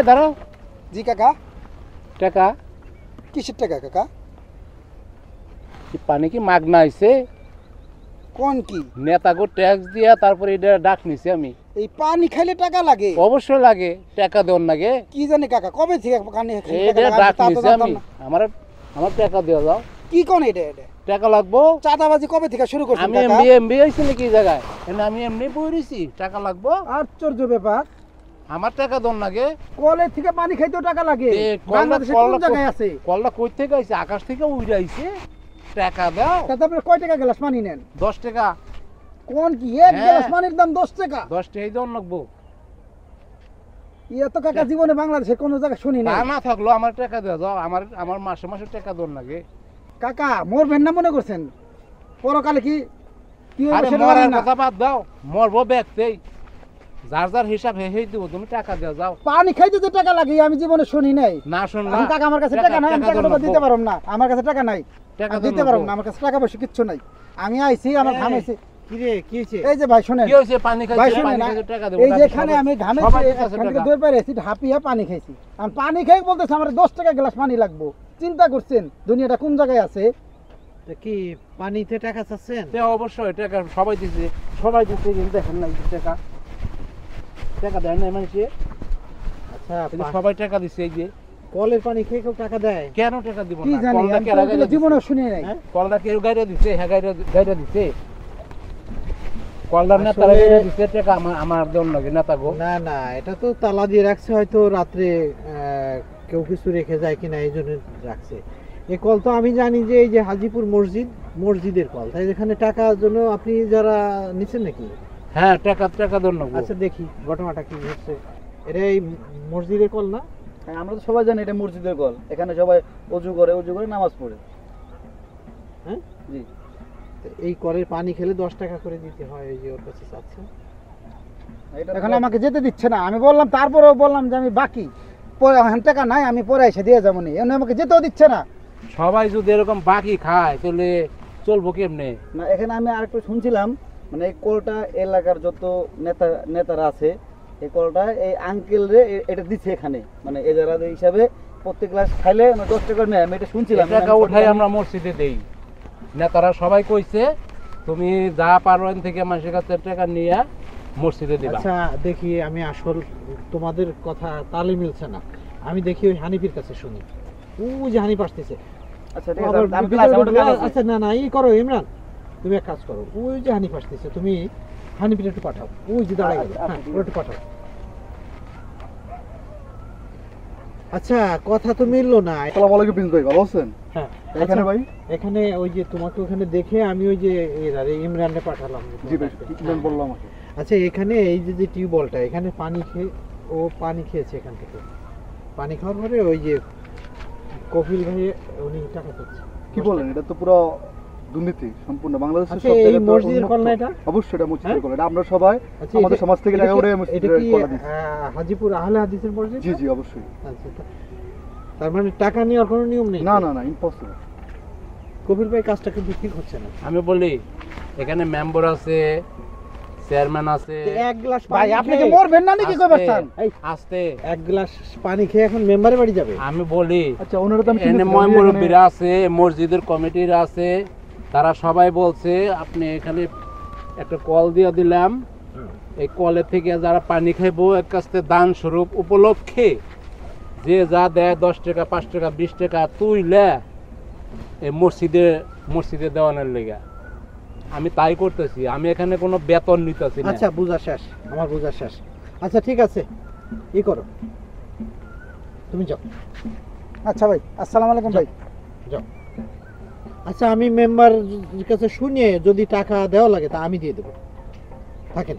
দাঁড়াও। জি কাকা। টাকা কিসের টাকা কাকা? পানি কি মাগনা হয়েছে? কোন কি নেতাকে ট্যাক্স দিয়া তারপরে এটা ডাক নিছি আমি। এই পানি খাইলে টাকা লাগে? অবশ্যই লাগে, টাকা দেওয়ার লাগে। কি জানি কাকা, কবে থেকে পানি ডাক নিছি আমি। আমার টাকা দেওয়া যাও। কি কোন এটা? টাকা লাগবো। চাঁদাবাজি কবে থেকে শুরু করছেন? আমি এমবি হইছি নাকি জায়গায়? আমি এমনি বই রইছি, টাকা লাগবো। আশ্চর্য ব্যাপার, আমার টাকা দেওয়ার লাগে। কলের থেকে পানি খাইতেও টাকা লাগে? বাংলাদেশে কোন জায়গায় আছে? কলটা কই থেকে আইছে? আকাশ থেকে উড়ে আইছে। টাকা দাও। তাতে আপনি কয় টাকা গ্লাস পানি নেন? 10 টাকা। কোন কি এক গ্লাস পানির দাম 10 টাকা? 10 টাকাই দেওয়ার লাগবো। ইয়া তো কাকা জীবনে বাংলাদেশে কোন জায়গায় শুনি না। না থাকলো আমার টাকা দেওয়া যাও। আমার মাসে মাসে টাকা দেওয়ার লাগে। কাকা মরবেন না মনে করছেন? পরকালে কি কি হবে সেটা মরার না। কথা বাদ দাও, মরবো ব্যক্তি। যার যার হিসাব হেই দিব, তুমি টাকা দেওয়া যাও। পানি খাইতে যে টাকা লাগে আমি জীবনে শুনি নাই। না শুনলাম কাকা, আমার কাছে টাকা নাই, আমি টাকা দিতে পারব না। আমার কাছে টাকা নাই, টাকা দিতে পারব না। আমার কাছে টাকা পয়সা কিচ্ছু নাই। আমি আইছি, আমার ঘামাইছি। কি রে, কি হইছে? এই যে ভাই শুনেন, কি হইছে? পানি খাইছে, পানি খাইছে, টাকা দেব। এই যেখানে আমি ঘামাইছি, এখান থেকে দই পাইছি, হাপিয়া পানি খাইছি। আমি পানি খাই বলতেছি আমার 10 টাকা গ্লাস পানি লাগবে। চিন্তা করছেন দুনিয়াটা কোন জায়গায় আছে? কি পানিতে টাকা চাচ্ছেন? অবশ্যই টাকা সবাই দিছে, কিন্তু দেখেন না টাকা দেয় না মানুষে। আচ্ছা, সবাই টাকা দিছে। এই যে কলের পানি খেয়ে কেউ টাকা দেয়? কেন টাকা দিব কি না? জানি, আমি জীবনে শুনি নাই। কলটা কেউ গাইরা দিছে? হ্যাঁ, গাইরা দিছে। কলদার নেতারা দিছে টাকা, আমার দেওয়ার লাগে নেতা গো। না না, এটা তো তালা দিয়ে রাখছে, হয়তো রাত্রে কেউ কিছু রেখে যায় কিনা, এই জন্য রাখছে। এই কল তো আমি জানি যে এই যে হাজিপুর মসজিদের কল, তাই এখানে টাকার জন্য আপনি যারা নিচ্ছেন নাকি? হ্যাঁ, টাকা দেওয়ার লাগবে। আচ্ছা দেখি ঘটনাটা কি হচ্ছে। এটা এই মসজিদের কল না? হ্যাঁ, আমরা তো সবাই জানি এটা মসজিদের কল। এখানে সবাই অজু করে নামাজ পড়ে। হ্যাঁ জি। এই কলের পানি খেলে 10 টাকা করে দিতে হয়, এই যে ওর কাছে চাচ্ছে। এখন আমাকে যেতে দিচ্ছে না। আমি বললাম, তারপরেও বললাম যে আমি বাকি পরে টাকা নাই, আমি পরে এসে দিয়ে যাবো নি। এমনি আমাকে যেতেও দিচ্ছে না। সবাই যদি এরকম বাকি খায় তাহলে চলবো কেমনে? না, এখানে আমি আরেকটু শুনছিলাম, মানে এই কলটা এলাকার যত নেতারা আছে, এই কলটা এই আঙ্কেল রে এটা দিচ্ছে এখানে, মানে এজারা হিসাবে প্রত্যেক ক্লাস খাইলে 10 টাকা নেয়। আমি এটা শুনছিলাম। টাকা উঠাই আমরা মসজিদে দেই। নেতারা সবাই কইছে তুমি যা পারো এখান থেকে মানুষের কাছে টাকা নিয়ে মসজিদে দিবা। আচ্ছা দেখি, আমি আসল তোমাদের কথা তালে মিলছে না। আমি দেখি ওই হানিফির কাছে শুনি। ওই যে হানিফ আসতেছে। আচ্ছা ঠিক আছে। আচ্ছা না না, এই করো ইমরান, তুমি এক কাজ করো, ওই যে হানিফ আসতেছে, তুমি হানিফির একটু পাঠাও। ওই যে দাঁড়াই গেল, হ্যাঁ ওর একটু পাঠাও। আচ্ছা, কথা তো মিললো না। আসসালামু আলাইকুম প্রিন্স ভাই, ভালো আছেন? হ্যাঁ এখানে ভাই, এখানে ওই যে তোমাকে ওখানে দেখে আমি ওই যে ইমরানকে পাঠালাম। জি ভাই, কি বললাম আমাকে? আচ্ছা, এখানে এই যে টিউবওয়েলটা, এখানে পানি খেয়েছে এখান থেকে। পানি খাওয়ার পরে ওই যে কপিল ভাই উনি টাকা পাচ্ছে। কি বলেন? এটা তো পুরো দুর্নীতি সম্পূর্ণ বাংলাদেশের সব এই জায়গায়। মসজিদের কল না এটা? অবশ্যই এটা মসজিদের কল। এটা আমরা সবাই আমাদের সমাজ থেকে টাকা উঠে এটা মসজিদের কি কল দিই। হাজিপুর আহলে হাদিসের মসজিদ? জি জি অবশ্যই। আচ্ছা, তার মানে টাকা নেওয়ার কোনো নিয়ম নেই? না না না, ইম্পসিবল। কপিল ভাই কাজটা কিন্তু ঠিক হচ্ছে না। আমি বলি এখানে মেম্বার আছে, চেয়ারম্যান আছে। এক গ্লাস ভাই আপনি কি মরবেন না নাকি কইবার চান? আস্তে এক গ্লাস পানি খেয়ে এখন মেম্বারের বাড়ি যাবে? আমি বলি আচ্ছা, ওনারা তো আমি এখানে মুরব্বীরা আছে, মসজিদের কমিটিরা আছে, তারা সবাই বলছে আপনি এখানে একটা কল দিয়ে দিলাম, এই কলের থেকে যারা পানি খাইবো এক কাছ থেকে দান স্বরূপ উপলক্ষে যে যা দেয় 10 টাকা 5 টাকা 20 টাকা তুইলে এই মসজিদে দেওয়ানোর লেগা আমি তাই করতেছি। আমি এখানে কোনো বেতন নিতেছি না। আচ্ছা, বুঝা শেষ, আমার বুঝা শেষ। আচ্ছা ঠিক আছে, ই করো, তুমি যাও। আচ্ছা ভাই, আসসালামু আলাইকুম ভাই। যাও। আচ্ছা, আমি মেম্বার কাছে শুনিয়ে যদি টাকা দেওয়া লাগে তা আমি দিয়ে দেবো, থাকেন।